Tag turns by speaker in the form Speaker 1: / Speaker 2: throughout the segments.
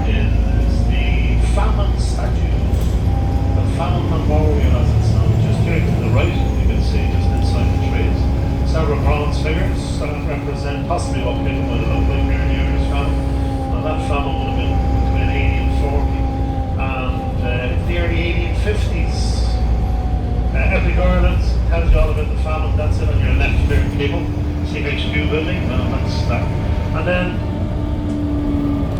Speaker 1: is the famine statues. The famine memorial, as it's known, just here to the right, you can see just inside the trees. Several bronze figures that represent possibly what people might have looked like here in the Irish famine. Now that famine would have been between 80 and 40. And the early 1850s. Epic Ireland tells you all about the famine. That's it on your left there, people. CHQ building, that's that. And then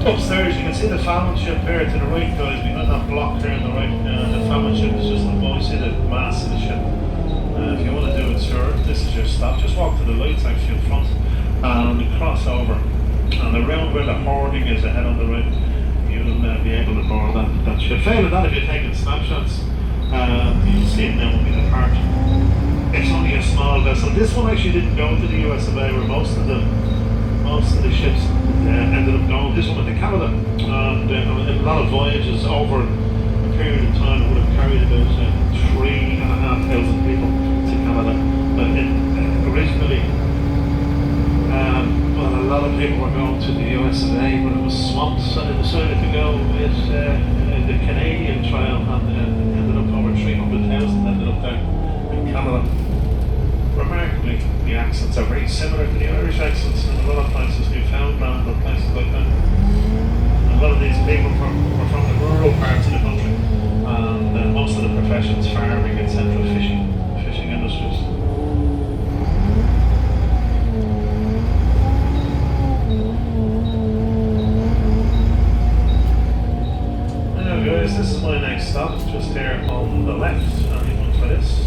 Speaker 1: upstairs you can see the famine ship there to the right, guys, behind that block there on the right. The famine ship is just above. You see the mast of the ship. If you want to do it, sir, this is your stop. Just walk to the lights actually in front and cross over. And around where the hoarding is ahead on the right, you'll be able to board that ship. Failing that, if you're taking snapshots, you'll see it now will be the part. It's only a small vessel. This one actually didn't go to the US of A, where most of the ships ended up going. This one went to Canada, and in a lot of voyages over a period of time, it would have carried about 3,500 people to Canada. But originally, well, a lot of people were going to the US of A, but it was swamped, so they decided to go with the Canadian trail, and ended up over 300,000 ended up there in Canada. Remarkably, the accents are very similar to the Irish accents in a lot of places, Newfoundland and places like that. A lot of these people were from the rural parts of the country, and most of the professions, farming, etc., fishing industries. Now guys, this is my next stop, just here on the left. Anyone for this?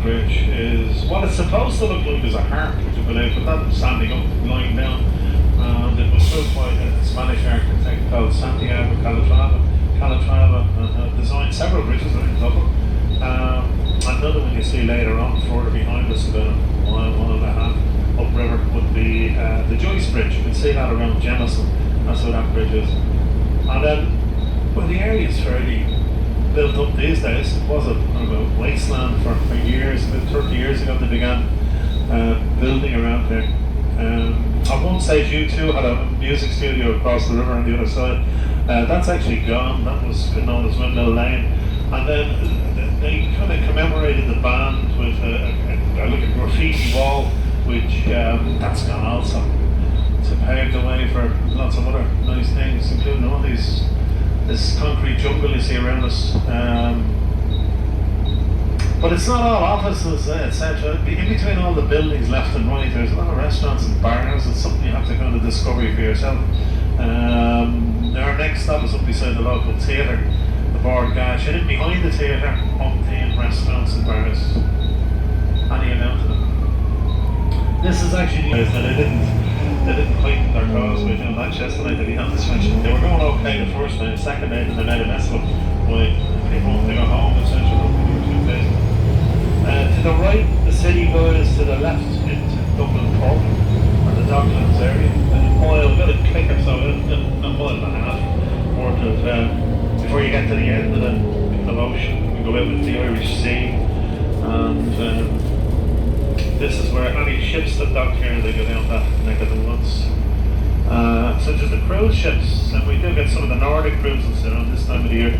Speaker 1: Bridge is what it's supposed to look like. Is a harp, would you believe, but that's standing up, lying down, and it was built by a Spanish architect called Santiago Calatrava, designed several bridges in Dublin. Another one you see later on, further behind us, about a mile, 1.5 upriver, would be the Joyce Bridge. You can see that around Jennison. That's what that bridge is. And then, well, the area is fairly built up these days. It was a wasteland for years. About 30 years ago they began building around there. At one stage U2 had a music studio across the river on the other side. That's actually gone. That was known as Windmill Lane. And then they kind of commemorated the band with a graffiti wall, which that's gone also. To pave the way for lots of other nice things, including all this concrete jungle you see around us. But it's not all offices, etc. In between all the buildings left and right, there's a lot of restaurants and bars. It's something you have to kind of discover for yourself. Our next stop is up beside the local theatre, the Bord Gash, and in behind the theatre, umpteen restaurants and bars. Any amount of them. This is actually the guys that they didn't heighten their cause by doing that yesterday, to be honest with you. They were going okay the first night, second night, and they made a mess of it. People wanted to go home, essentially, they were too busy. To the right, the city goes, to the left into Dublin Port, or the Docklands area. And a mile, about a click or so, a mile and a half worth of, before you get to the end of the ocean. We go out with the Irish Sea, and this is where any ships that dock here, they go down that neck of the woods. Such as the cruise ships, and we do get some of the Nordic cruises around this time of the year.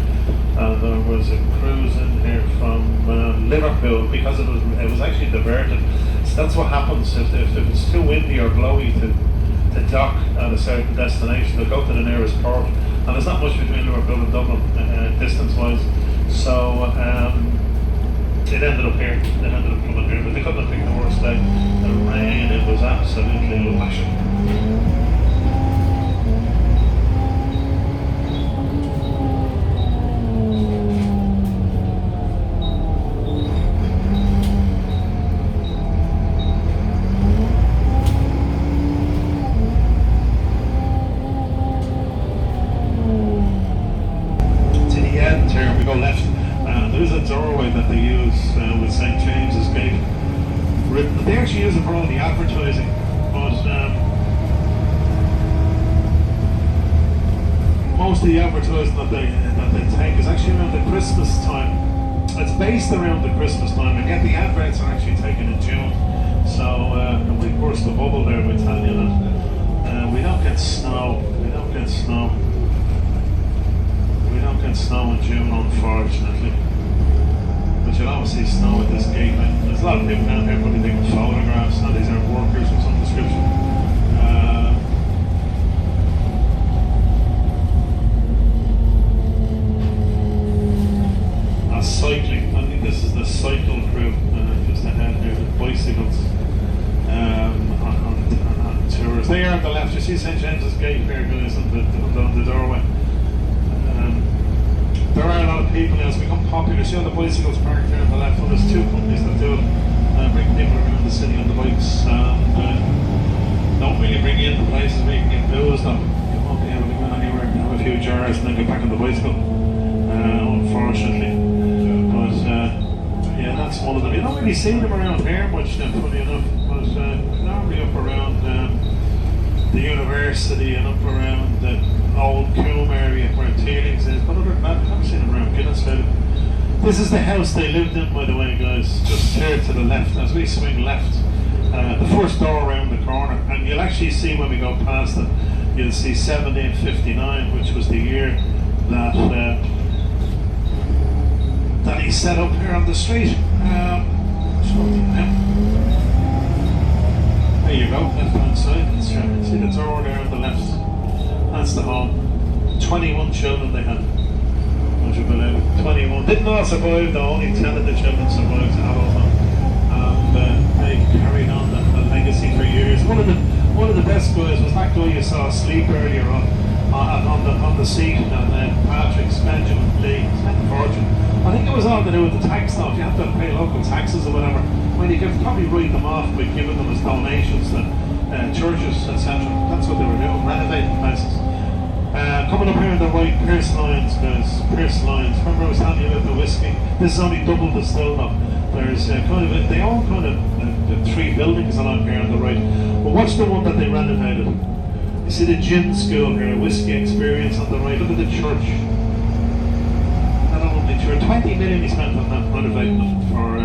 Speaker 1: There was a cruise in here from Liverpool, because it was actually diverted. So that's what happens if it's too windy or blowy to dock at a certain destination. They'll go to the nearest port, and there's not much between Liverpool and Dublin distance-wise. So it ended up here. It ended up coming here, but they couldn't have picked the worst day. The rain, it was absolutely lashing. doorway that they use with St James's Gate written. They actually use it for all the advertising, but most of the advertising that they take is actually around the Christmas time. It's based around the Christmas time, and yet the adverts are actually taken in June. So we burst the bubble there by telling you that we don't get snow. We don't get snow. We don't get snow in June, unfortunately. But you'll always see snow at this gateway. There's a lot of people down here probably taking photographs. Now these are workers of some description. Cycling. I think this is the cycle crew just ahead here with bicycles on tours. They are on the left. You see St James's Gate here, guys, on the doorway. There are a lot of people as we become popular. See all the bicycles parked here on the left. Well, there's two companies that do it. Bring people around the city on the bikes. Don't really bring you in the places where you can get booze. You won't be able to go anywhere and have a few jars and then get back on the bicycle. Unfortunately. Yeah, that's one of them. You don't really see them around here much now, funny enough, but normally up around the university and up around the old Coombe area where Teelings is, but other than that, I've never seen them around Guinnessville. This is the house they lived in, by the way, guys, just here to the left. As we swing left, the first door around the corner, and you'll actually see when we go past it, you'll see 1759, which was the year that he set up here on the street. There you go, left hand side. See the door there on the left? That's the home. 21 children they had. Would you believe it? 21. Didn't all survive though, only 10 of the children survived to adult home. And they carried on the legacy for years. One of the best guys was that guy you saw asleep earlier on the seat, and Patrick's Benjamin Lee, spent a fortune. I think it was all to do with the tax stuff. You have to pay local taxes or whatever. Well, you could probably write them off by giving them as donations to churches, etc. That's what they were doing, renovating places. Coming up here on the right, Pierce Lyons, guys. Pierce Lyons. Remember I was telling you about the whiskey? This is only double distilled though. There's they own kind of three buildings along here on the right. But watch the one that they renovated. You see the gin school here, whiskey experience on the right. Look at the church. Not only church, 20 million he spent on that, renovating it for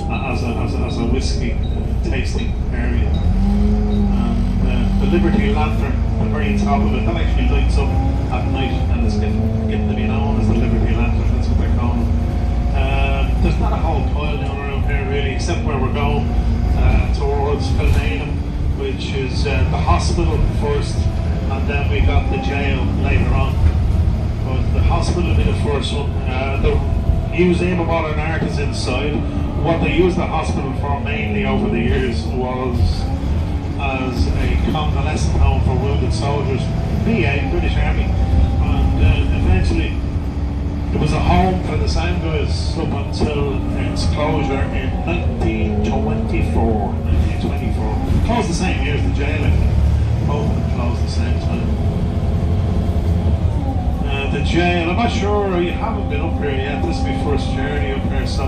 Speaker 1: as a whiskey tasting area. And the Liberty Lantern, the very top of it, that actually lights up at night, and it's getting to be known as the Liberty Lantern. That's what they're calling it. There's not a whole pile down around here really, except where we're going towards Conyngham, which is the hospital first, and then we got the jail later on. But the hospital will be the first one. The Museum of Modern Art is inside. What they used the hospital for mainly over the years was as a convalescent home for wounded soldiers, BA, British Army, and eventually it was a home for the same guys up until its closure in 1924. Closed the same year as the jail, I think. Both of them closed the same time. The jail, I'm not sure, you haven't been up here yet, this is my first journey up here, so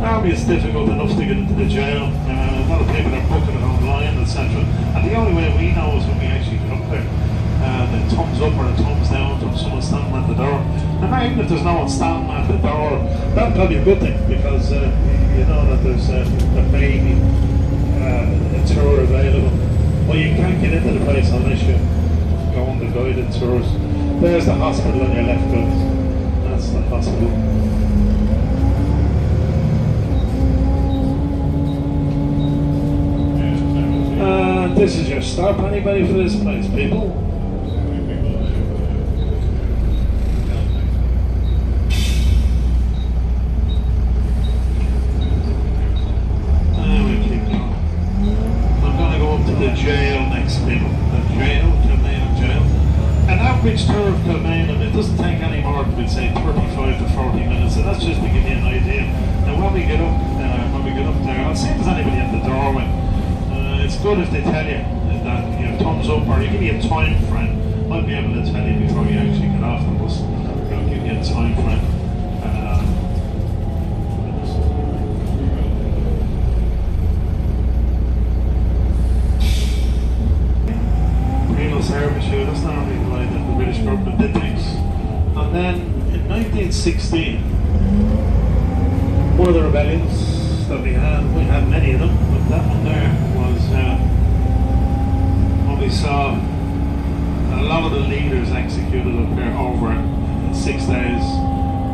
Speaker 1: normally it's difficult enough to get into the jail. A lot of people are booking it online, etc. And the only way we know is when we actually get up there. The thumbs up or the thumbs down from someone standing at the door. And even if there's no one standing at the door, that'll probably be a good thing, because you know that there's maybe a tour available. Well, you can't get into the place unless you go on the guided tours. There's the hospital on your left, guys. That's the hospital. This is your stop. Anybody for this place, people? We keep going. I'm going to go up to the jail next, people. The jail, Conyngham Jail. An average tour of Conyngham, it doesn't take any more than, we'd say, 35 to 40 minutes, and that's just to give you an idea. Now when we get up there, I'll see if there's anybody at the doorway. It's good if they tell you that, you know, thumbs up, or you give you a time frame. I'll be able to tell you before you actually get off the bus. I'll give you a time frame. the one of the rebellions that we had many of them, but that one there was when we saw a lot of the leaders executed up here over 6 days,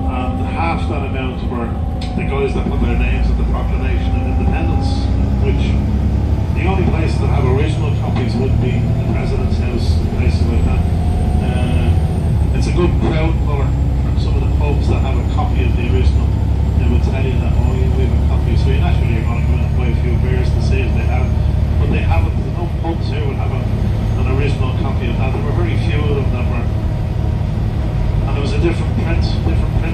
Speaker 1: and half that amount were the guys that put their names at the Proclamation of Independence, which the only places that have original copies would be the President's House, places like that. It's a good crowd puller from some of the pubs that have a copy of the original. They would tell you that, oh yeah, we have a copy, so naturally you're going to go in and buy a few beers to see if they have, but they haven't. There's no pubs here would have an original copy of that. There were very few of them that were, and there was a different print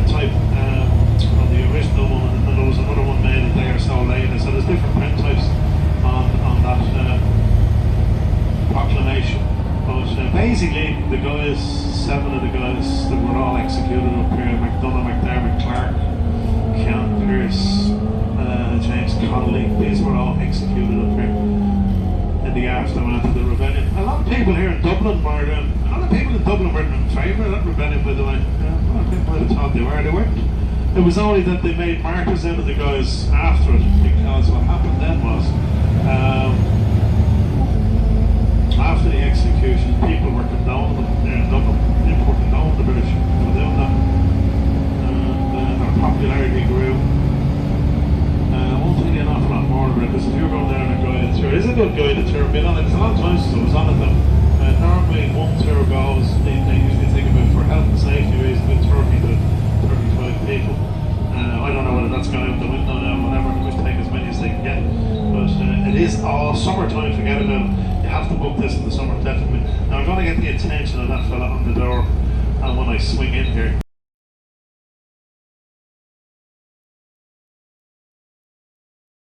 Speaker 1: type on the original one, and then there was another one made a day or so later, so there's different print types on that proclamation. But basically the guys, 7 of the guys that were all executed up here, McDonough, McDermott, Clark, Kean Pierce, James Connolly, these were all executed up here in the aftermath of the rebellion. A lot of people here in Dublin were, in favour of that rebellion, by the way. A lot of people might have thought they weren't. It was only that they made martyrs out of the guys after it, because what happened then was, after the execution, people were condoning them there in Dublin. People were condoning the British for doing that. Their popularity grew. I won't tell you an awful lot more about this. If you're going there on a guided tour, it is a good guided tour. Been on it. It's a long time since I was on it though. Normally one tour goes, they usually think about, for health and safety reasons, about 30 to 35 people. I don't know whether that's gone out the window now, whatever. They must take as many as they can get. But it is all summertime, forget about it. You have to book this in the summer, definitely. Now I'm going to get the attention of that fella on the door, and when I swing in here.